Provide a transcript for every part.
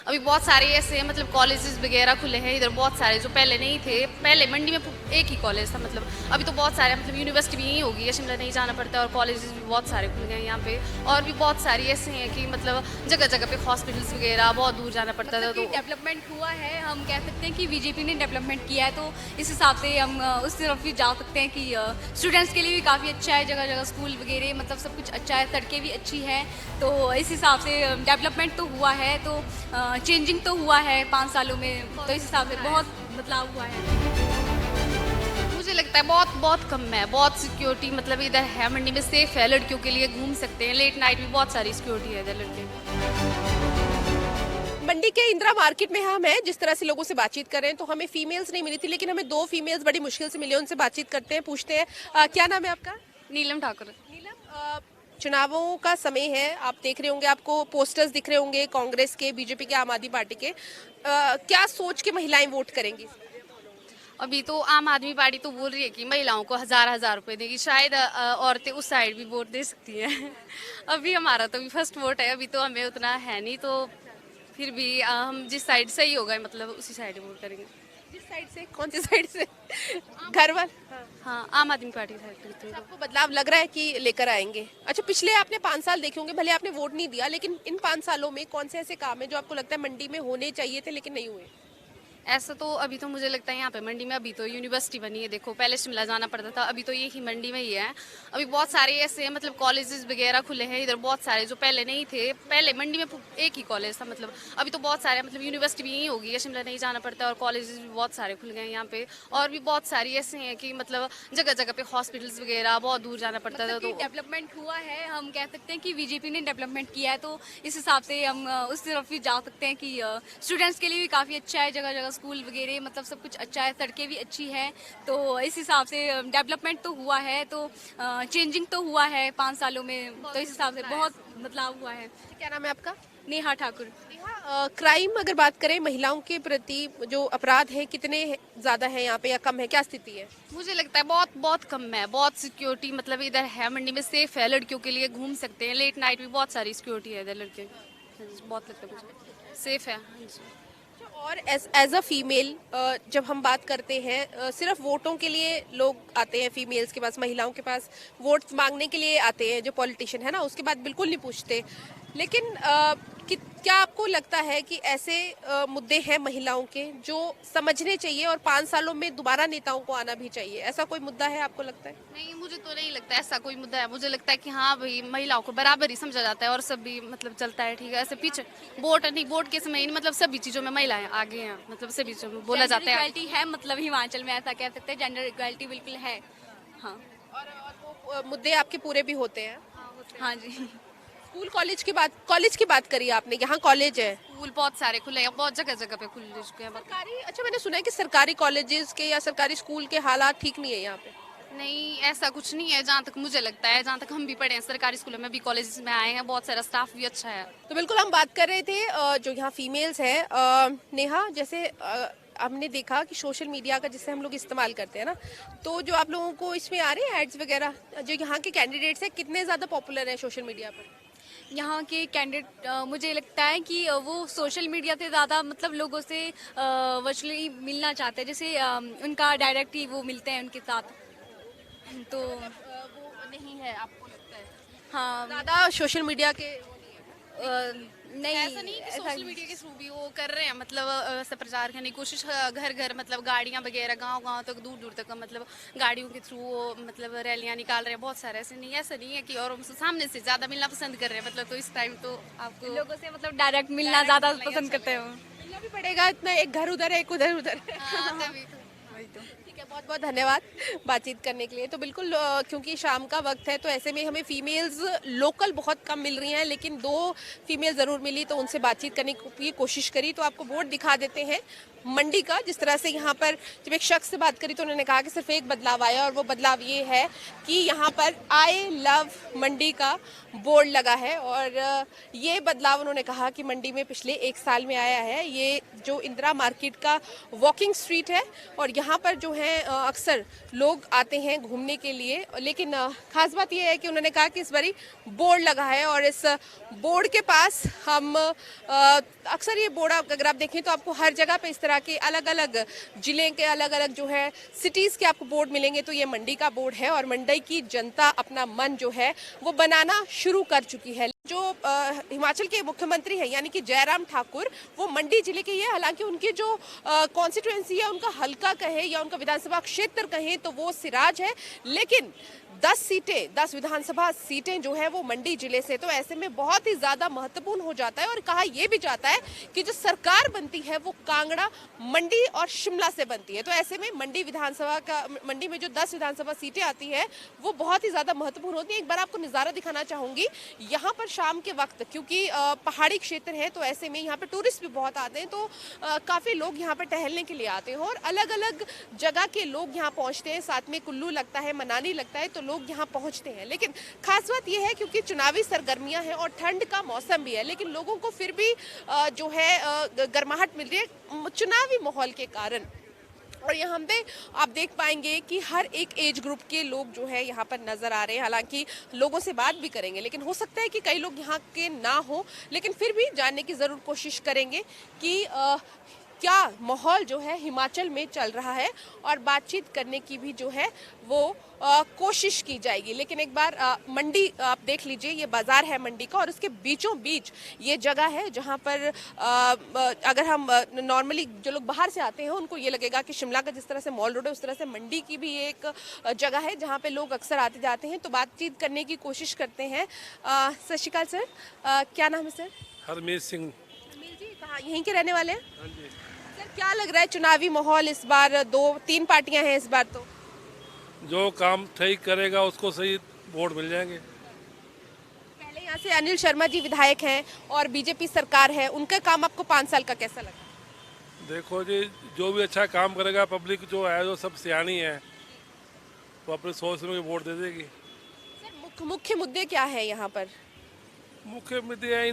अभी बहुत सारे ऐसे मतलब कॉलेजेस वगैरह खुले हैं इधर, बहुत सारे जो पहले नहीं थे। पहले मंडी में एक ही कॉलेज था, मतलब अभी तो बहुत सारे, मतलब यूनिवर्सिटी भी यहीं होगी है, शिमला नहीं जाना पड़ता है, और कॉलेजेस भी बहुत सारे खुल गए हैं यहाँ पे। और भी बहुत सारी ऐसे हैं कि मतलब जगह जगह पे हॉस्पिटल्स वगैरह, बहुत दूर जाना पड़ता था। तो डेवलपमेंट हुआ है, हम कह सकते हैं कि बीजेपी ने डेवलपमेंट किया है, तो इस हिसाब से हम उस तरफ भी जा सकते हैं कि स्टूडेंट्स के लिए भी काफ़ी अच्छा है, जगह जगह स्कूल वगैरह मतलब सब कुछ अच्छा है, सड़कें भी अच्छी हैं। तो इस हिसाब से डेवलपमेंट तो हुआ है, तो चेंजिंग तो हुआ है 5 सालों में, तो इस हिसाब से बहुत बदलाव हुआ है। मुझे लगता है बहुत बहुत कम है, बहुत सिक्योरिटी मतलब इधर है, मंडी में सेफ है, लड़कियों के लिए घूम सकते हैं, लेट नाइट भी बहुत सारी सिक्योरिटी है इधर लड़के। मंडी के इंदिरा मार्केट में हम हैं, जिस तरह से लोगों से बातचीत कर रहे हैं, तो हमें फीमेल्स नहीं मिली थी, लेकिन हमें 2 फीमेल्स बड़ी मुश्किल से मिली, उनसे बातचीत करते हैं, पूछते हैं क्या नाम है आपका? नीलम ठाकुर। नीलम, चुनावों का समय है, आप देख रहे होंगे, आपको पोस्टर्स दिख रहे होंगे कांग्रेस के, बीजेपी के, आम आदमी पार्टी के, क्या सोच के महिलाएं वोट करेंगी? अभी तो आम आदमी पार्टी तो बोल रही है कि महिलाओं को 1000 रुपए देगी, शायद औरतें उस साइड भी वोट दे सकती हैं। अभी हमारा तो अभी फर्स्ट वोट है, अभी तो हमें उतना है नहीं, तो फिर भी हम जिस साइड सही होगा मतलब उसी साइड वोट करेंगे। जिस साइड से, कौन सी साइड से? घर वाल? हाँ, आम आदमी पार्टी साइड तो। आपको बदलाव लग रहा है कि लेकर आएंगे? अच्छा, पिछले आपने 5 साल देखे होंगे, भले आपने वोट नहीं दिया, लेकिन इन 5 सालों में कौन से ऐसे काम है जो आपको लगता है मंडी में होने चाहिए थे लेकिन नहीं हुए? ऐसा तो अभी तो मुझे लगता है यहाँ पे मंडी में अभी तो यूनिवर्सिटी बनी है, देखो पहले शिमला जाना पड़ता था, अभी तो ये ही मंडी में ही है। अभी बहुत सारे ऐसे मतलब कॉलेजेस वगैरह खुले हैं इधर, बहुत सारे जो पहले नहीं थे। पहले मंडी में एक ही कॉलेज था, मतलब अभी तो बहुत सारे, मतलब यूनिवर्सिटी भी यहीं होगी है, शिमला नहीं जाना पड़ता है, और कॉलेजेस भी बहुत सारे खुल गए हैं यहाँ पे। और भी बहुत सारी ऐसे हैं कि मतलब जगह जगह पे हॉस्पिटल्स वगैरह, बहुत दूर जाना पड़ता था। तो डेवलपमेंट हुआ है, हम कह सकते हैं कि बीजेपी ने डेवलपमेंट किया है, तो इस हिसाब से हम उस तरफ भी जा सकते हैं कि स्टूडेंट्स के लिए भी काफ़ी अच्छा है, जगह जगह स्कूल वगैरह मतलब सब कुछ अच्छा है, सड़कें भी अच्छी हैं। तो इस हिसाब से डेवलपमेंट तो हुआ है, तो चेंजिंग तो हुआ है 5 सालों में, तो इस हिसाब से बहुत बदलाव हुआ है। क्या नाम है आपका? नेहा ठाकुर। क्राइम अगर बात करें, महिलाओं के प्रति जो अपराध है, कितने ज्यादा है यहाँ पे या कम है, क्या स्थिति है? मुझे लगता है बहुत बहुत कम है, बहुत सिक्योरिटी मतलब इधर है, मंडी में सेफ है, लड़कियों के लिए घूम सकते हैं, लेट नाइट भी बहुत सारी सिक्योरिटी है इधर लड़के। बहुत लगता है मुझे सेफ है। और एज अ फीमेल जब हम बात करते हैं, सिर्फ वोटों के लिए लोग आते हैं फीमेल्स के पास, महिलाओं के पास वोट मांगने के लिए आते हैं जो पॉलिटिशियन है ना, उसके बाद बिल्कुल नहीं पूछते। लेकिन क्या आपको लगता है कि ऐसे मुद्दे हैं महिलाओं के जो समझने चाहिए और 5 सालों में दोबारा नेताओं को आना भी चाहिए? ऐसा कोई मुद्दा है आपको लगता है? नहीं, मुझे तो नहीं लगता ऐसा कोई मुद्दा है। मुझे लगता है कि हाँ भाई, महिलाओं को बराबर ही समझा जाता है और सब भी मतलब चलता है, ठीक है। ऐसे पीछे वोट नहीं, वोट के समय नहीं, मतलब सभी चीजों में महिलाएं आगे हैं, मतलब सभी चीजों में बोला जाता है। इक्वालिटी है, मतलब हिमाचल में ऐसा कह सकते हैं, जेंडर इक्वालिटी बिल्कुल है। हाँ। और वो मुद्दे आपके पूरे भी होते हैं? हाँ जी। स्कूल कॉलेज की बात करी आपने, यहाँ कॉलेज है? स्कूल बहुत सारे खुले हैं, बहुत जगह जगह पे खुल चुके हैं। सरकारी, अच्छा, मैंने सुना है कि सरकारी कॉलेजेस के या सरकारी स्कूल के हालात ठीक नहीं है यहाँ पे। नहीं, ऐसा कुछ नहीं है, जहाँ तक मुझे लगता है, जहाँ तक हम भी पढ़े हैं सरकारी स्कूलों में भी, कॉलेजेस में आए हैं, बहुत सारा स्टाफ भी अच्छा है। तो बिल्कुल हम बात कर रहे थे जो यहाँ फीमेल्स हैं, नेहा, जैसे हमने देखा कि सोशल मीडिया का जिससे हम लोग इस्तेमाल करते हैं ना, तो जो आप लोगों को इसमें आ रहे हैं एड्स वगैरह, जो यहाँ के कैंडिडेट्स हैं कितने ज़्यादा पॉपुलर हैं सोशल मीडिया पर? यहाँ के कैंडिडेट मुझे लगता है कि वो सोशल मीडिया से ज़्यादा मतलब लोगों से वर्चुअली मिलना चाहते हैं, जैसे उनका डायरेक्ट ही वो मिलते हैं उनके साथ, तो वो नहीं है आपको लगता है? हाँ। ज़्यादा सोशल मीडिया के नहीं, ऐसा नहीं कि सोशल मीडिया के थ्रू भी वो कर रहे हैं, मतलब ऐसा प्रचार करने की कोशिश, घर घर मतलब गाड़ियां वगैरह, गांव गांव तक, दूर दूर तक, मतलब गाड़ियों के थ्रू वो मतलब रैलियां निकाल रहे हैं बहुत सारे। ऐसा नहीं है कि, और हम सामने से ज्यादा मिलना पसंद कर रहे हैं, मतलब तो इस टाइम तो आपको लोगों से मतलब डायरेक्ट मिलना ज़्यादा पसंद करते हो। मिलना भी पड़ेगा, इतना एक घर उधर है एक उधर उधर है। हाँ, तभी तो। ठीक है, बहुत बहुत धन्यवाद बातचीत करने के लिए। तो बिल्कुल क्योंकि शाम का वक्त है, तो ऐसे में हमें फीमेल्स लोकल बहुत कम मिल रही हैं, लेकिन 2 फीमेल ज़रूर मिली, तो उनसे बातचीत करने की कोशिश करी। तो आपको बोर्ड दिखा देते हैं मंडी का, जिस तरह से यहाँ पर जब एक शख्स से बात करी तो उन्होंने कहा कि सिर्फ एक बदलाव आया, और वो बदलाव ये है कि यहाँ पर आई लव मंडी का बोर्ड लगा है। और ये बदलाव उन्होंने कहा कि मंडी में पिछले 1 साल में आया है। ये जो इंदिरा मार्केट का वॉकिंग स्ट्रीट है, और यहाँ पर जो है हैं अक्सर लोग आते हैं घूमने के लिए, लेकिन खास बात यह है कि उन्होंने कहा कि इस बारी बोर्ड लगा है और इस बोर्ड के पास हम अक्सर ये बोर्ड अगर आप देखें तो आपको हर जगह पे इस तरह के अलग अलग जिले के अलग अलग जो है सिटीज़ के आपको बोर्ड मिलेंगे। तो ये मंडी का बोर्ड है और मंडी की जनता अपना मन जो है वो बनाना शुरू कर चुकी है। जो हिमाचल के मुख्यमंत्री हैं यानी कि जयराम ठाकुर, वो मंडी जिले के ही है। हालांकि उनकी जो कॉन्स्टिट्यूएंसी है, उनका हल्का कहे या उनका विधानसभा क्षेत्र कहें तो वो सिराज है, लेकिन 10 विधानसभा सीटें जो है वो मंडी जिले से, तो ऐसे में बहुत ही ज्यादा महत्वपूर्ण हो जाता है। और कहा यह भी जाता है कि जो सरकार बनती है वो कांगड़ा, मंडी और शिमला से बनती है। तो ऐसे में मंडी में जो 10 विधानसभा सीटें आती है वो बहुत ही ज्यादा महत्वपूर्ण होती है। एक बार आपको नजारा दिखाना चाहूंगी यहाँ पर शाम के वक्त, क्योंकि पहाड़ी क्षेत्र है तो ऐसे में यहाँ पे टूरिस्ट भी बहुत आते हैं, तो काफी लोग यहाँ पर टहलने के लिए आते हैं और अलग अलग जगह के लोग यहाँ पहुंचते हैं। साथ में कुल्लू लगता है, मनाली लगता है, तो लोग यहाँ पहुंचते हैं। लेकिन खास बात यह है क्योंकि चुनावी सरगर्मियां हैं और ठंड का मौसम भी है, लेकिन लोगों को फिर भी जो है गर्माहट मिल रही है चुनावी माहौल के कारण। और यहाँ पे आप देख पाएंगे कि हर एक एज ग्रुप के लोग जो है यहाँ पर नजर आ रहे हैं। हालांकि लोगों से बात भी करेंगे, लेकिन हो सकता है कि कई लोग यहाँ के ना हो, लेकिन फिर भी जानने की जरूर कोशिश करेंगे कि क्या माहौल जो है हिमाचल में चल रहा है और बातचीत करने की भी जो है वो कोशिश की जाएगी। लेकिन एक बार मंडी आप देख लीजिए, ये बाजार है मंडी का और उसके बीचों बीच ये जगह है जहां पर अगर हम नॉर्मली जो लोग बाहर से आते हैं उनको ये लगेगा कि शिमला का जिस तरह से मॉल रोड है उस तरह से मंडी की भी एक जगह है जहां पे लोग अक्सर आते जाते हैं। तो बातचीत करने की कोशिश करते हैं। सत श्री अकाल सर, क्या नाम है सर? हरमीत सिंह। हरमीत जी, कहाँ यहीं के रहने वाले हैं? हाँ जी। सर क्या लग रहा है चुनावी माहौल इस बार? 2-3 पार्टियां हैं इस बार, तो जो काम ठीक करेगा उसको सही वोट मिल जाएंगे। पहले यहाँ से अनिल शर्मा जी विधायक हैं और बीजेपी सरकार है, उनका काम आपको 5 साल का कैसा लगा? देखो जी, जो भी अच्छा काम करेगा, पब्लिक जो है जो सब सियानी है वो अपने सोच में वोट दे देगी। सर मुख्य मुद्दे क्या है यहाँ पर? मुख्य मुद्दे हैं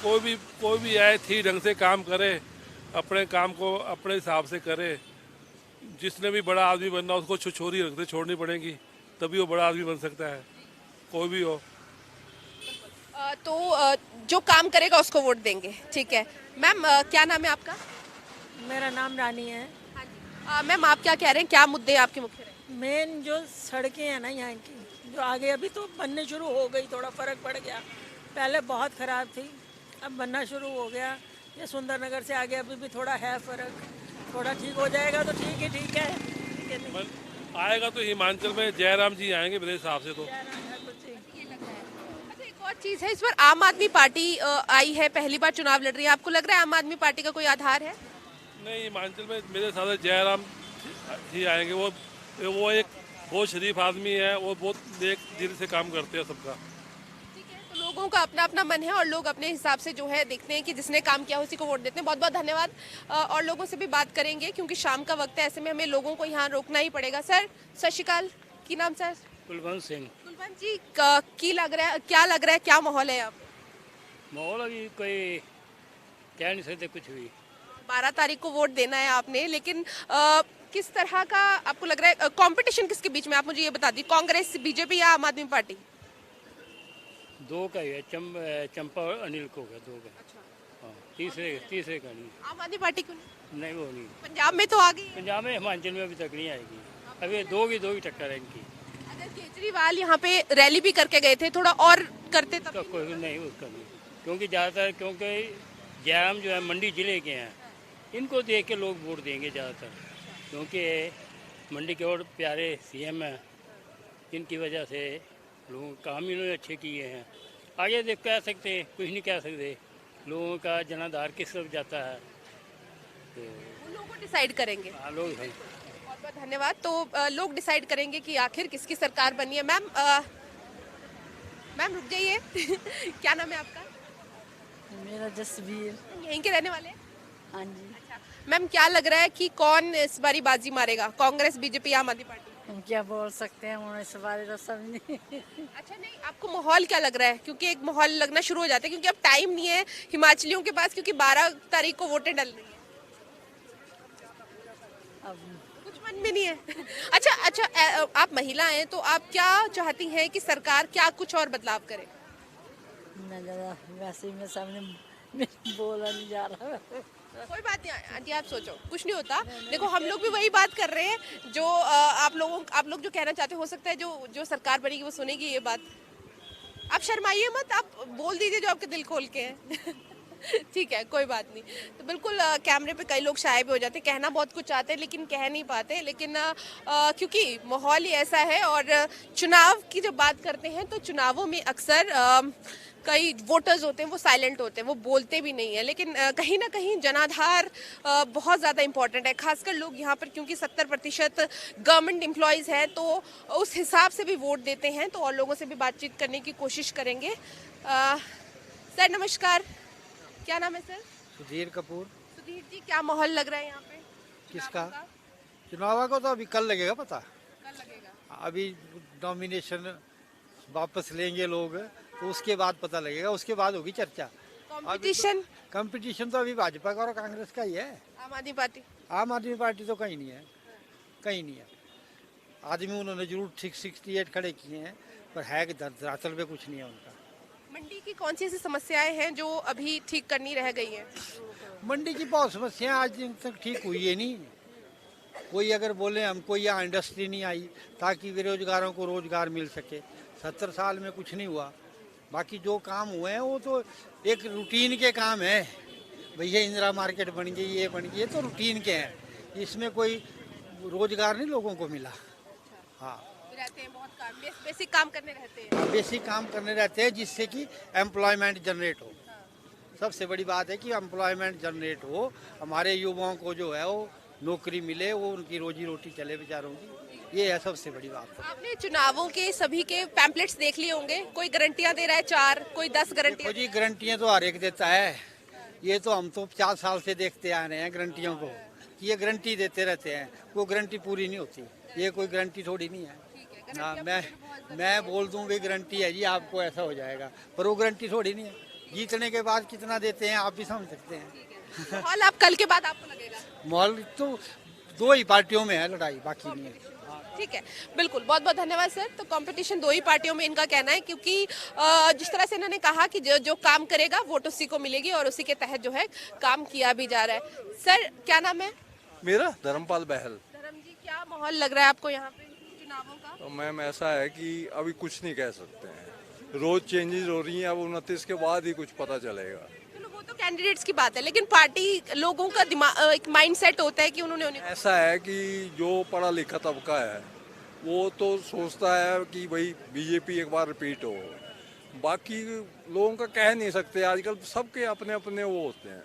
कोई भी आए ठीक ढंग से काम करे, अपने काम को अपने हिसाब से करे। जिसने भी बड़ा आदमी बनना उसको छुछोरी रखते छोड़नी पड़ेगी, तभी वो बड़ा आदमी बन सकता है, कोई भी हो। तो जो काम करेगा उसको वोट देंगे, ठीक है। मैम क्या नाम है आपका? मेरा नाम रानी है। मैम आप क्या कह रहे हैं, क्या मुद्दे आपके मुख्य रहे? मेन जो सड़कें हैं ना यहाँ की, जो आगे अभी तो बनने शुरू हो गई, थोड़ा फर्क पड़ गया। पहले बहुत ख़राब थी, अब बनना शुरू हो गया। ये सुंदरनगर से आगे अभी भी थोड़ा है फर्क, थोड़ा ठीक हो जाएगा तो ठीक है, ठीक है, ठीक है नहीं? आएगा तो हिमाचल में जयराम जी आएंगे मेरे हिसाब से तो। अच्छा, एक और चीज़ है, इस बार आम आदमी पार्टी आई है, पहली बार चुनाव लड़ रही है। आपको लग रहा है आम आदमी पार्टी का कोई आधार है? नहीं, हिमाचल में मेरे हिसाब से जयराम जी आएंगे। वो एक बहुत शरीफ आदमी है, वो बहुत नेक दिल से काम करते हैं सबका। तो लोगों का अपना अपना मन है और लोग अपने हिसाब से जो है देखते हैं कि जिसने काम किया उसी को वोट देते हैं। बहुत बहुत धन्यवाद। और लोगों से भी बात करेंगे क्योंकि शाम का वक्त है, ऐसे में हमें लोगों को यहाँ रोकना ही पड़ेगा। सर सत श्री अकाल, की नाम सर? कुलवंत सिंह। कुलवंत जी, क्या लग रहा है, क्या माहौल है यहाँ? माहौल अभी कोई कह नहीं सकते कुछ भी। 12 तारीख को वोट देना है आपने, लेकिन किस तरह का आपको लग रहा है कंपटीशन किसके बीच में? आप मुझे ये बता दी, कांग्रेस, बीजेपी या आम आदमी पार्टी? दो का ही है, चंपा और अनिल को का, दो का। हाँ, तीसरे का नहीं। आम आदमी पार्टी क्यों नहीं, वो नहीं। पंजाब में तो आ गई है। पंजाब में, हिमाचल में अभी तक नहीं आएगी। अभी दो की टक्कर है इनकी। अगर केजरीवाल यहाँ पे रैली भी करके गए थे, थोड़ा और करते तब तो कोई नहीं, उसका नहीं। क्योंकि ज़्यादातर क्योंकि जयराम जो है मंडी जिले के हैं, इनको देख के लोग वोट देंगे ज़्यादातर, क्योंकि मंडी के और प्यारे सीएम हैं, इनकी वजह से लोगों काम इन्होंने अच्छे किए हैं। आगे देख कह सकते हैं, कुछ नहीं कह सकते। लोगों का जनाधार किस तरफ जाता है तो वो लोग डिसाइड करेंगे। हाँ, लोग हैं। बहुत बहुत धन्यवाद। तो लोग डिसाइड करेंगे कि आखिर किसकी सरकार बनी है। मैम मैम रुक जाइए। क्या नाम है आपका? मेरा जसवीर। यहीं के रहने वाले हैं? हाँ जी। अच्छा मैम, क्या लग रहा है कि कौन इस बारी बाजी मारेगा, कांग्रेस, बीजेपी या आम आदमी पार्टी? हम क्या बोल सकते हैं, उन्हें इस बारे तो सब नहीं। अच्छा नहीं, आपको माहौल क्या लग रहा है? क्योंकि एक माहौल लगना शुरू हो जाता है, क्योंकि अब टाइम नहीं है हिमाचलियों के पास, क्योंकि 12 तारीख को वोटें डल रही हैं। अब कुछ मन में नहीं है। अच्छा अच्छा, आप महिला हैं तो आप क्या चाहती हैं कि सरकार क्या कुछ और बदलाव करे? मैं ज़रा वैसे ही मैं सामने में बोला नहीं जा रहा। कोई बात नहीं आंटी, आप सोचो, कुछ नहीं होता। देखो हम लोग भी वही बात कर रहे हैं जो आप लोग जो कहना चाहते हो सकता है जो सरकार बनेगी वो सुनेगी ये बात। आप शर्माइए मत, आप बोल दीजिए जो आपके दिल खोल के है। ठीक है, कोई बात नहीं। तो बिल्कुल कैमरे पे कई लोग शाये भी हो जाते हैं, कहना बहुत कुछ चाहते हैं लेकिन कह नहीं पाते। लेकिन क्योंकि माहौल ही ऐसा है और चुनाव की जब बात करते हैं तो चुनावों में अक्सर कई वोटर्स होते हैं वो साइलेंट होते हैं, वो बोलते भी नहीं है। लेकिन कहीं ना कहीं जनाधार बहुत ज़्यादा इंपॉर्टेंट है, खासकर लोग यहाँ पर क्योंकि 70% गवर्नमेंट एम्प्लॉयज़ हैं तो उस हिसाब से भी वोट देते हैं। तो और लोगों से भी बातचीत करने की कोशिश करेंगे। सर नमस्कार, क्या नाम है सर? सुधीर कपूर। सुधीर जी, क्या माहौल लग रहा है यहाँ पे? किसका? चुनावों का? चुनाव को तो अभी कल लगेगा पता। कल लगेगा। अभी नॉमिनेशन वापस लेंगे लोग तो उसके बाद पता लगेगा, उसके बाद होगी चर्चा। कंपटीशन? कंपटीशन तो अभी भाजपा का और कांग्रेस का ही है। आम आदमी पार्टी? आम आदमी पार्टी तो कहीं नहीं है, कहीं नहीं है। आदमी उन्होंने जरूर 68 खड़े किए हैं पर है कि दरअसल पे कुछ नहीं है उनका। मंडी की कौन सी ऐसी समस्याएं हैं जो अभी ठीक करनी रह गई हैं? मंडी की बहुत समस्याएं आज दिन तक ठीक हुई है नहीं। कोई अगर बोले हमको यहाँ इंडस्ट्री नहीं आई ताकि बेरोजगारों को रोजगार मिल सके, 70 साल में कुछ नहीं हुआ। बाकी जो काम हुए हैं वो तो एक रूटीन के काम है। भैया इंदिरा मार्केट बन गई, ये बन गई, ये तो रूटीन के हैं, इसमें कोई रोजगार नहीं लोगों को मिला। हाँ, रहते हैं बहुत काम, बेसिक काम करने रहते हैं। बेसिक काम करने रहते हैं जिससे कि एम्प्लॉयमेंट जनरेट हो। सबसे बड़ी बात है कि एम्प्लॉयमेंट जनरेट हो, हमारे युवाओं को जो है वो नौकरी मिले, वो उनकी रोजी रोटी चले बेचारों की, ये है सबसे बड़ी बात। आपने चुनावों के सभी के पैम्पलेट्स देख लिए होंगे, कोई गारंटियां दे रहा है 4, कोई 10 गारंटियां। जी गारंटियां तो हर एक देता है, ये तो हम तो 50 साल से देखते आ रहे हैं गारंटियों को कि ये गारंटी देते रहते हैं, वो गारंटी पूरी नहीं होती। ये कोई गारंटी थोड़ी नहीं है। हाँ, मैं बोल दूं भी गारंटी है जी आपको ऐसा हो जाएगा, पर वो गारंटी थोड़ी नहीं है। जीतने के बाद कितना देते हैं आप भी समझ सकते हैं। माहौल आप कल के बाद आपको लगेगा? माहौल तो दो ही पार्टियों में है लड़ाई, बाकी नहीं है। ठीक है, बिल्कुल, बहुत बहुत धन्यवाद सर। तो कंपटीशन दो ही पार्टियों में इनका कहना है क्योंकि जिस तरह से इन्होंने कहा कि जो काम करेगा वोट उसी को मिलेगी और उसी के तहत जो है काम किया भी जा रहा है। सर क्या नाम है? मेरा धर्मपाल बहल। धर्म जी, क्या माहौल लग रहा है आपको यहाँ पे चुनावों का? तो मैम ऐसा है कि अभी कुछ नहीं कह सकते हैं, रोज चेंजेस हो रही हैं। अब 29 के बाद ही कुछ पता चलेगा। चलो वो तो कैंडिडेट्स की बात है, लेकिन पार्टी लोगों का दिमाग एक माइंडसेट होता है कि उन्होंने ऐसा है कि जो पढ़ा लिखा तबका है वो तो सोचता है कि भाई बीजेपी एक बार रिपीट हो। बाकी लोगों का कह नहीं सकते, आजकल सबके अपने अपने वो होते हैं,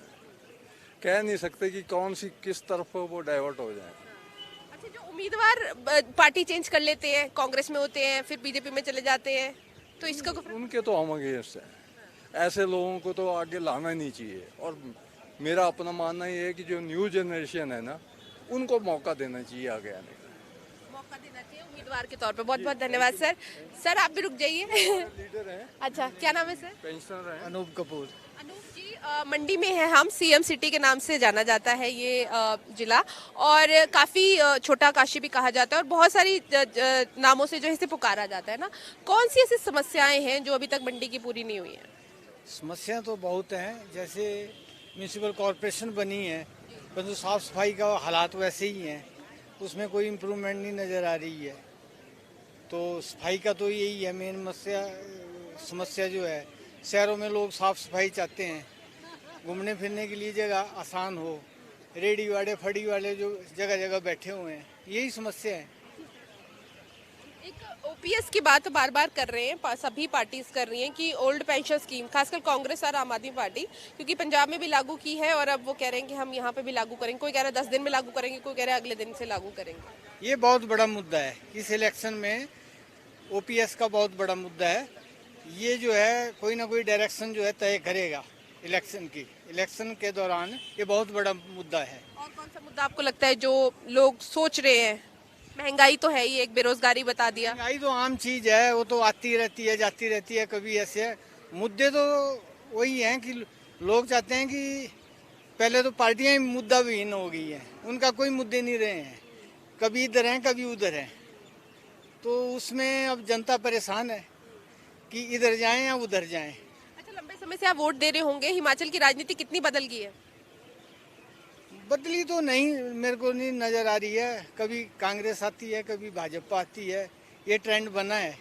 कह नहीं सकते कि कौन सी किस तरफ वो डाइवर्ट हो जाए। अच्छा, जो उम्मीदवार पार्टी चेंज कर लेते हैं, कांग्रेस में होते हैं फिर बीजेपी में चले जाते हैं, तो इसका उनके तो हम अगेंस्ट हैं। ऐसे लोगों को तो आगे लाना ही नहीं चाहिए। और मेरा अपना मानना ये है कि जो न्यू जनरेशन है ना, उनको मौका देना चाहिए आगे आने का। मौका देना चाहिए उम्मीदवार के तौर पे। बहुत बहुत धन्यवाद सर। सर आप भी रुक जाइए। लीडर हैं। अच्छा, क्या नाम है सर? पेंशनर हैं। अनूप कपूर। अनूप जी, मंडी में है हम, सीएम सिटी के नाम से जाना जाता है ये जिला, और काफ़ी छोटा काशी भी कहा जाता है और बहुत सारी नामों से जो है इसे पुकारा जाता है ना। कौन सी ऐसी समस्याएं हैं जो अभी तक मंडी की पूरी नहीं हुई हैं? समस्या तो बहुत हैं, जैसे म्यूनिसिपल कॉरपोरेशन बनी है परंतु साफ सफाई का हालात वैसे ही हैं, उसमें कोई इम्प्रूवमेंट नहीं नज़र आ रही है। तो सफाई का तो यही है मेन समस्या जो है। शहरों में लोग साफ सफाई चाहते हैं, घूमने फिरने के लिए जगह आसान हो, रेडी वाले फड़ी वाले जो जगह जगह बैठे हुए हैं, यही समस्या है। एक ओपीएस की बात बार बार कर रहे हैं, सभी पार्टीज कर रही हैं कि ओल्ड पेंशन स्कीम, खासकर कांग्रेस और आम आदमी पार्टी, क्योंकि पंजाब में भी लागू की है और अब वो कह रहे हैं कि हम यहाँ पे भी लागू करेंगे। कोई कह रहा है 10 दिन में लागू करेंगे, कोई कह रहा है अगले दिन से लागू करेंगे। ये बहुत बड़ा मुद्दा है, इस इलेक्शन में ओपीएस का बहुत बड़ा मुद्दा है। ये जो है कोई ना कोई डायरेक्शन जो है तय करेगा इलेक्शन के दौरान, ये बहुत बड़ा मुद्दा है। और कौन सा मुद्दा आपको लगता है जो लोग सोच रहे हैं? महंगाई तो है ही, एक बेरोजगारी बता दिया। महंगाई तो आम चीज है, वो तो आती रहती है जाती रहती है, कभी ऐसे मुद्दे तो वही हैं कि लोग चाहते हैं कि पहले तो पार्टियां ही मुद्दा विहीन हो गई हैं, उनका कोई मुद्दे नहीं रहे हैं। कभी इधर हैं कभी उधर हैं, तो उसमें अब जनता परेशान है कि इधर जाएं या उधर जाएं। अच्छा, लंबे समय से आप वोट दे रहे होंगे, हिमाचल की राजनीति कितनी बदल गई है? बदली तो नहीं, मेरे को नहीं नज़र आ रही है। कभी कांग्रेस आती है कभी भाजपा आती है, ये ट्रेंड बना है।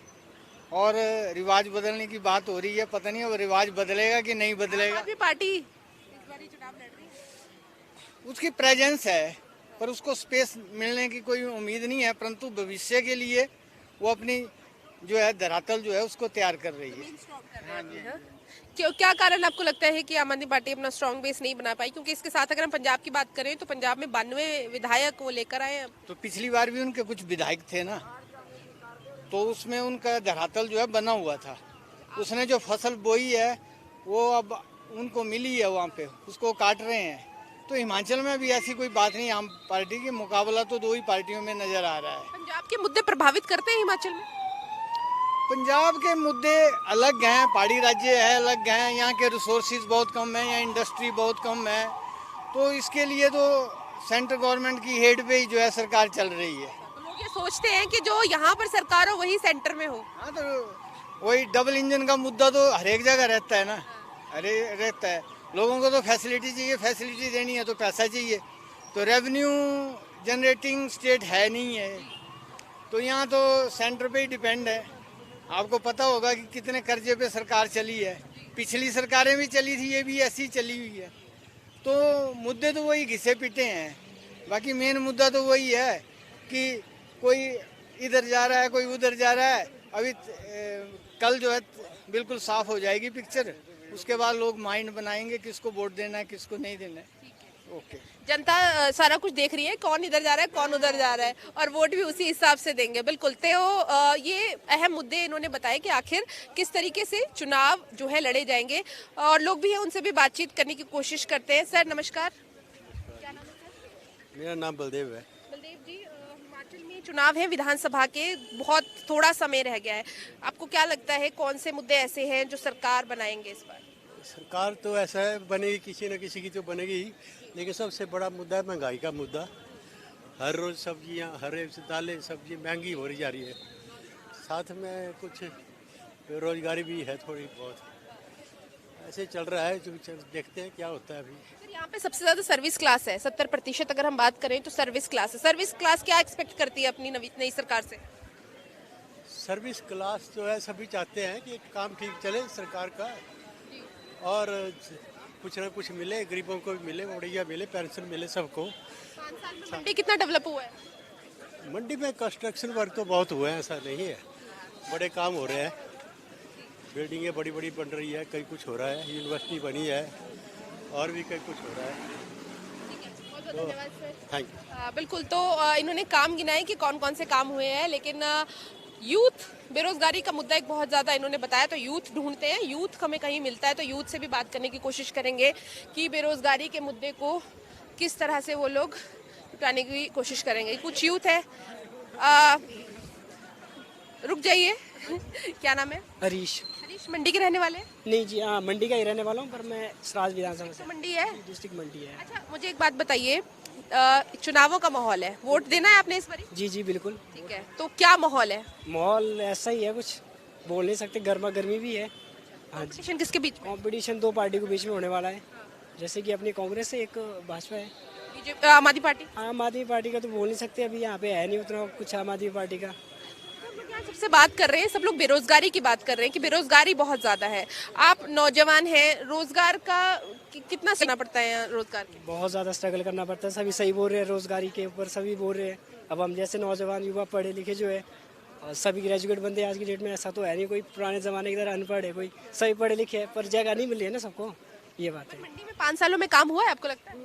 और रिवाज बदलने की बात हो रही है, पता नहीं अब रिवाज बदलेगा कि नहीं बदलेगा। आम आदमी पार्टी इस बार चुनाव लड़ रही है। उसकी प्रेजेंस है पर उसको स्पेस मिलने की कोई उम्मीद नहीं है, परंतु भविष्य के लिए वो अपनी जो है धरातल जो है उसको तैयार कर रही है। क्यों, क्या कारण आपको लगता है कि आम आदमी पार्टी अपना स्ट्रॉन्ग बेस नहीं बना पाई? क्योंकि इसके साथ अगर हम पंजाब की बात करें तो पंजाब में 92 विधायक वो लेकर आए हैं। तो पिछली बार भी उनके कुछ विधायक थे ना, तो उसमें उनका धरातल जो है बना हुआ था। उसने जो फसल बोई है वो अब उनको मिली है, वहाँ पे उसको काट रहे हैं। तो हिमाचल में भी ऐसी कोई बात नहीं, आम पार्टी की मुकाबला तो दो ही पार्टियों में नजर आ रहा है। पंजाब के मुद्दे प्रभावित करते हैं हिमाचल में? पंजाब के मुद्दे अलग हैं, पहाड़ी राज्य है, अलग हैं, यहाँ के रिसोर्सेज बहुत कम है, यहाँ इंडस्ट्री बहुत कम है, तो इसके लिए तो सेंट्रल गवर्नमेंट की हेड पे ही जो है सरकार चल रही है। तो लोग ये सोचते हैं कि जो यहाँ पर सरकार हो वही सेंटर में हो। हाँ, तो वही डबल इंजन का मुद्दा तो हर एक जगह रहता है ना, अरे रहता है। लोगों को तो फैसिलिटी चाहिए, फैसिलिटी देनी है तो पैसा चाहिए, तो रेवेन्यू जनरेटिंग स्टेट है नहीं है, तो यहाँ तो सेंटर पे ही डिपेंड है। आपको पता होगा कि कितने कर्जे पे सरकार चली है, पिछली सरकारें भी चली थी, ये भी ऐसी चली हुई है। तो मुद्दे तो वही घिसे पिटे हैं, बाकी मेन मुद्दा तो वही है कि कोई इधर जा रहा है कोई उधर जा रहा है। अभी कल जो है बिल्कुल साफ हो जाएगी पिक्चर, उसके बाद लोग माइंड बनाएंगे किसको वोट देना है किसको नहीं देना है। ओके, जनता सारा कुछ देख रही है, कौन इधर जा रहा है कौन उधर जा रहा है, और वोट भी उसी हिसाब से देंगे। बिल्कुल। तो ये अहम मुद्दे इन्होंने बताए कि आखिर किस तरीके से चुनाव जो है लड़े जाएंगे, और लोग भी हैं उनसे भी बातचीत करने की कोशिश करते हैं। सर नमस्कार, क्या नाम है सर? मेरा नाम बलदेव है। बलदेव जी, हिमाचल में चुनाव है विधानसभा के, बहुत थोड़ा समय रह गया है। आपको क्या लगता है कौन से मुद्दे ऐसे हैं जो सरकार बनाएंगे इस बार? सरकार तो ऐसा है बनेगी, किसी न किसी की तो बनेगी ही, लेकिन सबसे बड़ा मुद्दा है महंगाई का मुद्दा। हर रोज़ सब्जियां, हर रोज दालें सब्जी महंगी हो रही जा रही है, साथ में कुछ बेरोजगारी भी है थोड़ी बहुत, ऐसे चल रहा है। जो देखते हैं क्या होता है अभी। सर यहाँ पे सबसे ज़्यादा सर्विस क्लास है, 70% अगर हम बात करें तो सर्विस क्लास है। सर्विस क्लास क्या एक्सपेक्ट करती है अपनी नई सरकार से? सर्विस क्लास जो है सभी चाहते हैं कि काम ठीक चले सरकार का, और कुछ ना कुछ मिले, गरीबों को भी मिले, बढ़िया मिले, पेंशन मिले सबको। 5 साल में मंडी कितना डेवलप हुआ है? मंडी में कंस्ट्रक्शन वर्क तो बहुत हुए हैं, ऐसा नहीं है, बड़े काम हो रहे हैं, बिल्डिंगें बड़ी बड़ी बन रही है, कई कुछ हो रहा है, यूनिवर्सिटी बनी है, और भी कई कुछ हो रहा है। बहुत बहुत धन्यवाद सर। Thank you. बिल्कुल। तो इन्होंने काम गिनाए कि कौन कौन से काम हुए हैं, लेकिन यूथ बेरोजगारी का मुद्दा एक बहुत ज़्यादा इन्होंने बताया। तो यूथ ढूंढते हैं, यूथ हमें कहीं मिलता है तो यूथ से भी बात करने की कोशिश करेंगे कि बेरोजगारी के मुद्दे को किस तरह से वो लोग निपटाने की कोशिश करेंगे। कुछ यूथ है, रुक जाइए क्या नाम है? हरीश। हरीश मंडी के रहने वाले? नहीं जी, हाँ मंडी का ही रहने वाला हूँ, पर मैं सराज विधानसभा से। मंडी है? डिस्ट्रिक्ट मंडी है। अच्छा, मुझे एक बात बताइए, चुनावों का माहौल है, वोट देना है आपने इस बार? जी जी बिल्कुल। ठीक है, तो क्या माहौल है? माहौल ऐसा ही है, कुछ बोल नहीं सकते, गर्मा गर्मी भी है। हाँ जी। कंपटीशन किसके बीच? कंपटीशन दो पार्टी के बीच में होने वाला है, जैसे कि अपनी कांग्रेस है, एक भाजपा है। बीजेपी, आम आदमी पार्टी? आम आदमी पार्टी का तो बोल नहीं सकते, अभी यहाँ पे है नहीं उतना कुछ आम आदमी पार्टी का। सबसे बात कर रहे हैं, सब लोग बेरोजगारी की बात कर रहे हैं कि बेरोजगारी बहुत ज्यादा है। आप नौजवान हैं, रोजगार का कितना सहना पड़ता है यहाँ रोजगार के? बहुत ज़्यादा स्ट्रगल करना पड़ता है, सभी सही बोल रहे हैं, रोजगारी के ऊपर सभी बोल रहे हैं। अब हम जैसे नौजवान युवा पढ़े लिखे जो है, और सभी ग्रेजुएट बंदे आज की डेट में, ऐसा तो है नहीं कोई पुराने ज़माने की तरह अनपढ़ है, कोई सभी पढ़े लिखे हैं, पर जगह नहीं मिल रही है ना सबको, ये बात है। मंडी में 5 सालों में काम हुआ है आपको लगता है?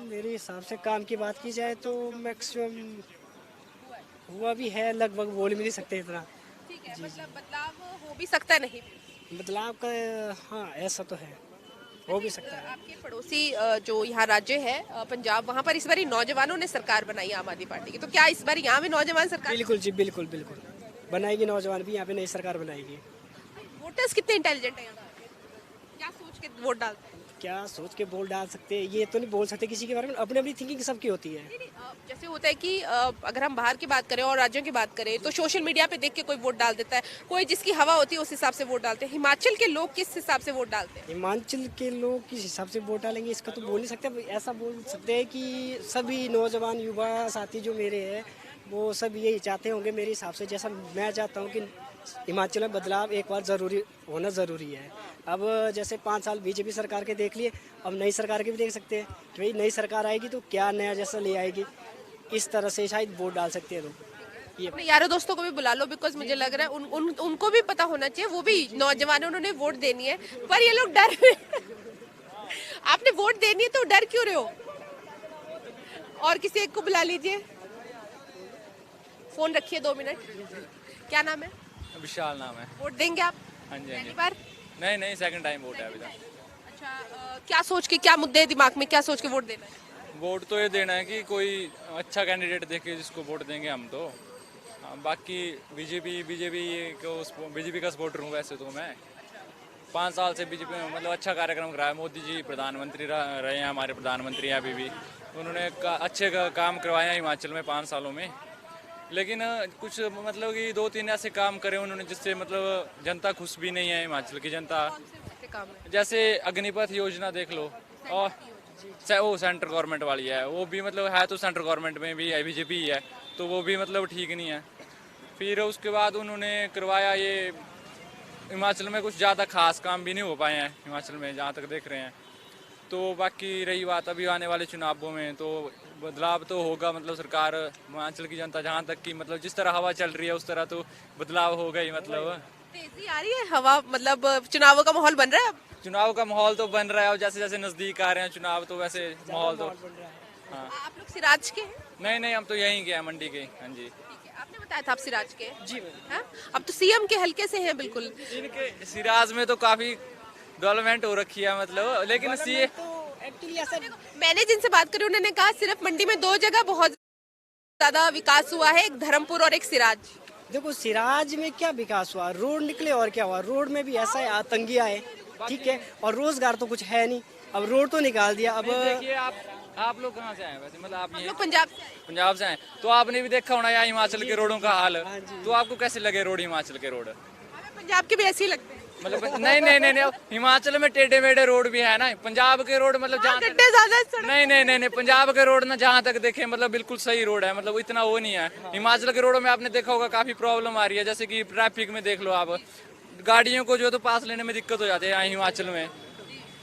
मेरे हिसाब से काम की बात की जाए तो मैक्सिमम हुआ भी है, लगभग बोल भी नहीं सकते इतना। ठीक है, मतलब बदलाव हो भी सकता है, नहीं बदलाव का हाँ ऐसा तो है, हो भी सकता है। आपके पड़ोसी जो यहाँ राज्य है पंजाब, वहाँ पर इस बार नौजवानों ने सरकार बनाई आम आदमी पार्टी की, तो क्या इस बार यहाँ भी नौजवान सरकार? बिल्कुल जी, बिल्कुल बिल्कुल बनाएगी, नौजवान भी यहाँ पे नई सरकार बनाएगी। वोटर्स कितने इंटेलिजेंट है यहाँ, क्या सोच के वोट डालते हैं? क्या सोच के वोट डाल सकते हैं ये तो नहीं बोल सकते किसी के बारे में, अपनी अपनी थिंकिंग सबकी होती है। जैसे होता है कि अगर हम बाहर की बात करें और राज्यों की बात करें तो सोशल मीडिया पे देख के कोई वोट डाल देता है, कोई जिसकी हवा होती है उस हिसाब से वोट डालते हैं। हिमाचल के लोग किस हिसाब से वोट डालते हैं? हिमाचल के लोग किस हिसाब से वोट डालेंगे इसका तो बोल नहीं सकते। ऐसा बोल सकते हैं कि सभी नौजवान युवा साथी जो मेरे हैं वो सब यही चाहते होंगे मेरे हिसाब से, जैसा मैं चाहता हूँ कि हिमाचल में बदलाव एक बार होना ज़रूरी है। अब जैसे 5 साल बीजेपी सरकार के देख लिए, अब नई सरकार के भी देख सकते हैं कि भाई नई सरकार आएगी तो क्या नया जैसा ले आएगी, इस तरह से शायद वोट डाल सकते हैं लोग। अपने यारों दोस्तों को भी बुला लो, बिकॉज मुझे लग रहा है उनको भी पता होना चाहिए, वो भी नौजवान है, उन्होंने वोट देनी है, पर ये लोग डर आपने वोट देनी है तो डर क्यों रहे हो? और किसी एक को बुला लीजिए, फोन रखिए 2 मिनट। क्या नाम है? विशाल नाम है। वोट देंगे आप? हाँ जी, पहली बार? नहीं सेकंड टाइम वोट है अभी तक। अच्छा, क्या सोच के, क्या मुद्दे दिमाग में, क्या सोच के वोट देना है? वोट तो ये देना है कि कोई अच्छा कैंडिडेट देखे जिसको वोट देंगे हम तो। बाकी बीजेपी का सपोर्टर हूँ वैसे तो मैं। 5 साल से बीजेपी में मतलब अच्छा कार्यक्रम कराया। मोदी जी प्रधानमंत्री रहे हैं, हमारे प्रधानमंत्री हैं अभी भी। उन्होंने अच्छे काम करवाए हैं हिमाचल में 5 सालों में। लेकिन कुछ मतलब कि 2-3 ऐसे काम करे उन्होंने जिससे मतलब जनता खुश भी नहीं है हिमाचल की जनता। जैसे अग्निपथ योजना देख लो, और वो सेंट्रल गवर्नमेंट वाली है, वो भी मतलब है तो सेंट्रल गवर्नमेंट में भी है, बीजेपी ही है, तो वो भी मतलब ठीक नहीं है। फिर उसके बाद उन्होंने करवाया ये हिमाचल में कुछ ज़्यादा खास काम भी नहीं हो पाए हैं हिमाचल में जहाँ तक देख रहे हैं। तो बाकी रही बात अभी आने वाले चुनावों में तो बदलाव तो होगा, मतलब सरकार हिमाचल की जनता जहाँ तक की मतलब जिस तरह हवा चल रही है उस तरह तो बदलाव होगा ही। मतलब तेजी आ रही है हवा, मतलब चुनावों का माहौल बन रहा है अब? चुनाव का माहौल तो बन रहा है और जैसे जैसे नजदीक आ रहे हैं चुनाव तो वैसे माहौल तो हाँ। आप लोग सिराज के हैं? नहीं हम तो यहीं के हैं, मंडी के। हाँ जी, आपने बताया था आप सिराज के जी। हाँ, अब तो सीएम के हल्के से हैं बिल्कुल। इनके सिराज में तो काफी डेवलपमेंट हो रखी है मतलब, लेकिन सीए मैंने जिनसे बात करी उन्होंने कहा सिर्फ मंडी में 2 जगह बहुत ज्यादा विकास हुआ है, एक धर्मपुर और एक सिराज। देखो सिराज में क्या विकास हुआ, रोड निकले और क्या हुआ, रोड में भी ऐसा है आतंकी आए, ठीक है, और रोजगार तो कुछ है नहीं, अब रोड तो निकाल दिया। अब देखिए आप लोग कहाँ से आए वैसे, मतलब आप लोग पंजाब से आए, तो आपने भी देखा होना यहाँ हिमाचल के रोडों का हाल, तो आपको कैसे लगे रोड, हिमाचल के रोड? पंजाब के भी ऐसे ही लगते हैं मतलब नहीं हिमाचल में टेढ़े मेढ़े रोड भी है ना, पंजाब के रोड मतलब जहाँ नहीं पंजाब के रोड ना जहाँ तक देखे मतलब बिल्कुल सही रोड है, मतलब इतना वो नहीं है। हिमाचल के रोडों में आपने देखा होगा काफी प्रॉब्लम आ रही है, जैसे कि ट्रैफिक में देख लो आप, गाड़ियों को जो तो पास लेने में दिक्कत हो जाती है यहाँ हिमाचल में।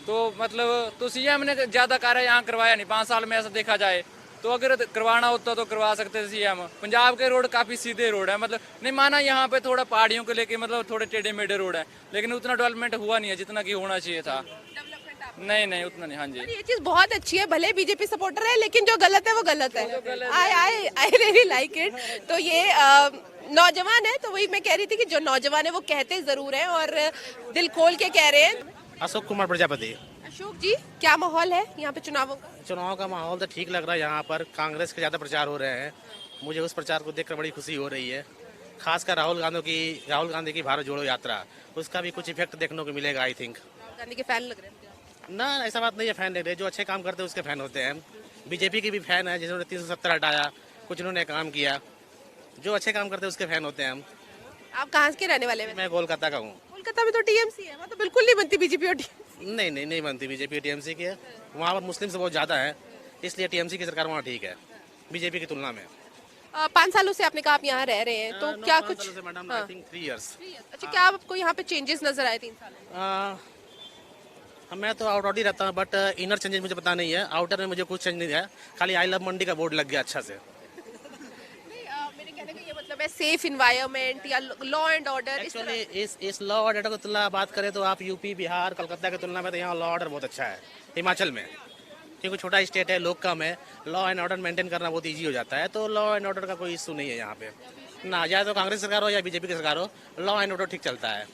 तो मतलब तो सीएम ने ज्यादा कार्य यहाँ करवाया नहीं 5 साल में, ऐसा देखा जाए तो अगर करवाना होता तो करवा सकते थे सीएम। पंजाब के रोड काफी सीधे रोड है, मतलब नहीं माना यहाँ पे थोड़ा पहाड़ियों को लेके मतलब थोड़े टेढ़े मेढ़े रोड है, लेकिन उतना डेवलपमेंट हुआ नहीं है जितना कि होना चाहिए था। नहीं उतना नहीं। हाँ जी, ये चीज बहुत अच्छी है, भले बीजेपी सपोर्टर है लेकिन जो गलत है वो गलत है। I really like it. तो ये नौजवान है, तो वही मैं कह रही थी कि जो नौजवान है वो कहते जरूर है और दिल खोल के कह रहे हैं। अशोक कुमार प्रजापति। अशोक जी, क्या माहौल है यहाँ पे चुनावों का? चुनाव का माहौल तो ठीक लग रहा है, यहाँ पर कांग्रेस के ज़्यादा प्रचार हो रहे हैं, मुझे उस प्रचार को देखकर बड़ी खुशी हो रही है। खासकर राहुल गांधी की भारत जोड़ो यात्रा, उसका भी कुछ इफेक्ट देखने को मिलेगा आई थिंक। गांधी के फैन लग रहे हैं ना? ऐसा बात नहीं है, फैन लग रहे, जो अच्छे काम करते हैं उसके फैन होते हैं। बीजेपी की भी फैन है जिन्होंने 370 हटाया, कुछ उन्होंने काम किया, जो अच्छे काम करते हैं उसके फैन होते हैं हम। आप कहाँ के रहने वाले हैं? मैं कोलकाता का हूँ। कोलकाता में तो टीएमसी है, वहाँ तो बिल्कुल नहीं बनती बीजेपी और नहीं बनती बीजेपी टीएमसी की है, वहाँ पर मुस्लिम से बहुत ज़्यादा है, इसलिए टीएमसी की सरकार वहाँ ठीक है बीजेपी की तुलना में। 5 सालों से आपने कहा आप यहाँ रह रहे हैं, तो क्या कुछ? Madam I think 3 years. अच्छा, क्या आपको यहाँ पे चेंजेस नजर आए 3 साल में? मैं तो आउट ही रहता हूँ, बट इनर चेंजेस मुझे पता नहीं है, आउटर में मुझे कुछ चेंज नहीं है, खाली आई लव मंडी का बोर्ड लग गया अच्छा से। मेरे कहने का ये मतलब है सेफ इन्वायरमेंट या लॉ एंड ऑर्डर। एक्चुअली इस लॉ ऑर्डर की तुलना बात करें तो आप यूपी, बिहार, कलकत्ता की तुलना में तो यहाँ लॉ ऑर्डर बहुत अच्छा है हिमाचल में, क्योंकि छोटा स्टेट है, लोग कम है, लॉ एंड ऑर्डर मेंटेन करना बहुत ईजी हो जाता है, तो लॉ एंड ऑर्डर का कोई इशू नहीं है यहाँ पे ना, या तो कांग्रेस सरकार हो या बीजेपी की सरकार हो, लॉ एंड ऑर्डर ठीक चलता है।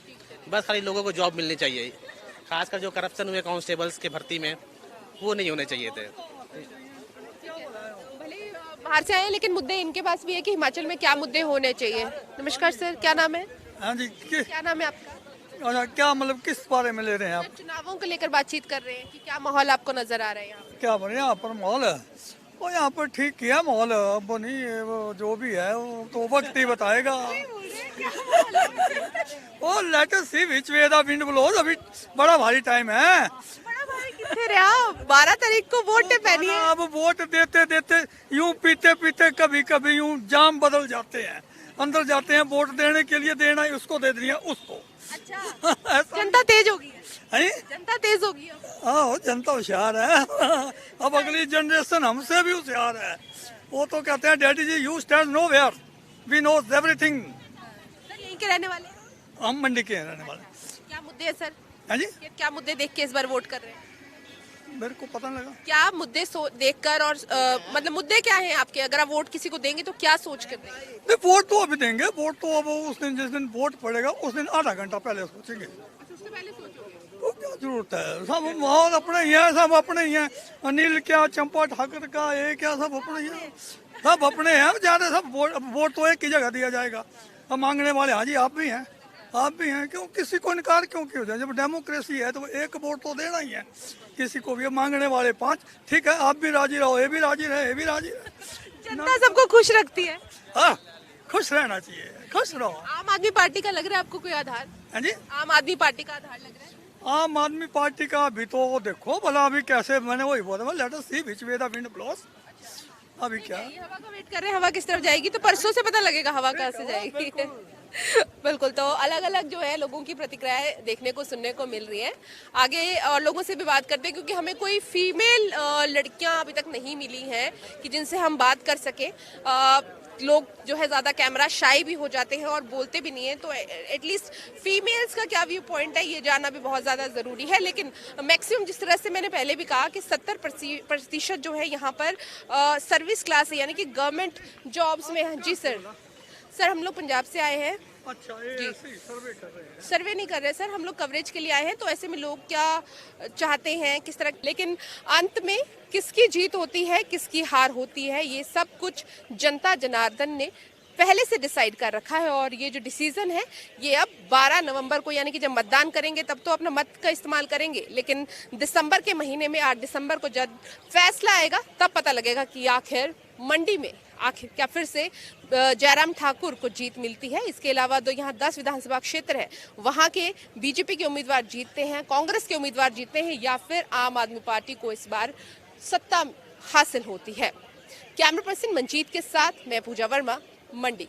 बस खाली लोगों को जॉब मिलनी चाहिए, खासकर जो करप्शन हुए कांस्टेबल्स के भर्ती में, वो नहीं होने चाहिए थे। बाहर से आए लेकिन मुद्दे इनके पास भी है कि हिमाचल में क्या मुद्दे होने चाहिए। नमस्कार सर, क्या नाम है? हाँ जी, क्या नाम है आपका? अच्छा, क्या मतलब किस बारे में ले रहे हैं आप? चुनावों को लेकर बातचीत कर रहे हैं कि क्या माहौल आपको नजर आ रहा है यहाँ पर? क्या बोले यहाँ पर माहौल है? वो यहाँ पर ठीक किया माहौल, अब नहीं वो जो भी है वो तो वक्त ही बताएगा। Oh let us see which way the wind blows. अभी बड़ा भारी टाइम है। कितने रहे आप? 12 तारीख को वोट पहनी है। अब वोट देते देते यूं पीते पीते कभी कभी यूं जाम बदल जाते हैं, अंदर जाते हैं वोट देने के लिए, देना है उसको दे दिया उसको। अच्छा जनता तेज होगी है? जनता तेज होगी अब। हाँ जनता होशियार है। अब अगली जनरेशन हमसे भी होशियार है। वो तो कहते हैं daddy ji you stand nowhere, we knows everything. Sir यहीं के रहने वाले हैं? हम मंडी के रहने वाले। क्या मुद्दे हैं सर? है जी? क्या मुद्दे देख के इस बार वोट कर रहे हैं? मेरे को पता नहीं लगा। क्या मुद्दे देखकर और मतलब मुद्दे क्या हैं आपके? अगर आप वोट किसी को देंगे तो क्या सोच कर देंगे? नहीं वोट तो अभी देंगे, वोट तो अब उस दिन जिस दिन वोट पड़ेगा उस दिन आधा घंटा पहले सोचेंगे। उससे पहले सोचोगे? तो क्या जरूरत है, सब माहौल अपने ही है, सब अपने ही है। अनिल क्या, चंपा ठाकुर का, ये क्या, सब अपने ही है, सब अपने हैं। ज्यादा सब वोट तो एक ही जगह दिया जाएगा। अब मांगने वाले हाँ जी आप भी हैं, आप भी हैं, क्यों किसी को इनकार क्यों किया जाए? जब डेमोक्रेसी है तो एक वोट तो देना ही है किसी को भी। मांगने वाले 5, ठीक है आप भी राजी रहो, ये भी राजी रहे, ये भी राजी रहे। जनता सबको खुश रखती है। हाँ खुश रहना चाहिए, खुश रहो। आम आदमी पार्टी का लग रहा है आपको कोई आधार? हाँ जी? आम आदमी पार्टी का आधार लग रहा है? आम आदमी पार्टी का अभी तो देखो भला अभी कैसे, मैंने वही बोला let us see which way the wind blows. अभी क्या हवा का वेट कर रहे हैं, हवा किस तरफ जाएगी तो परसों से पता लगेगा हवा कहाँ से जाएगी। बिल्कुल, तो अलग अलग जो है लोगों की प्रतिक्रियाएं देखने को सुनने को मिल रही हैं। आगे और लोगों से भी बात करते हैं क्योंकि हमें कोई फीमेल लड़कियां अभी तक नहीं मिली हैं कि जिनसे हम बात कर सकें। लोग जो है ज़्यादा कैमरा शाई भी हो जाते हैं और बोलते भी नहीं है, तो एटलीस्ट फीमेल्स का क्या व्यू पॉइंट है ये जानना भी बहुत ज़्यादा ज़रूरी है। लेकिन मैक्सिमम जिस तरह से मैंने पहले भी कहा कि 70% जो है यहाँ पर सर्विस क्लास है, यानी कि गवर्नमेंट जॉब्स में है। जी सर हम लोग पंजाब से आए हैं। अच्छा ये ऐसे ही सर्वे कर रहे हैं? सर्वे नहीं कर रहे सर, हम लोग कवरेज के लिए आए हैं। तो ऐसे में लोग क्या चाहते हैं, किस तरह, लेकिन अंत में किसकी जीत होती है, किसकी हार होती है, ये सब कुछ जनता जनार्दन ने पहले से डिसाइड कर रखा है। और ये जो डिसीजन है ये अब 12 नवंबर को, यानी कि जब मतदान करेंगे तब तो अपना मत का इस्तेमाल करेंगे, लेकिन दिसंबर के महीने में 8 दिसंबर को जब फैसला आएगा तब पता लगेगा कि आखिर मंडी में आखिर क्या फिर से जयराम ठाकुर को जीत मिलती है। इसके अलावा जो यहाँ 10 विधानसभा क्षेत्र है वहाँ के बीजेपी के उम्मीदवार जीतते हैं, कांग्रेस के उम्मीदवार जीतते हैं, या फिर आम आदमी पार्टी को इस बार सत्ता हासिल होती है। कैमरा पर्सन मंजीत के साथ मैं पूजा वर्मा, मंडी।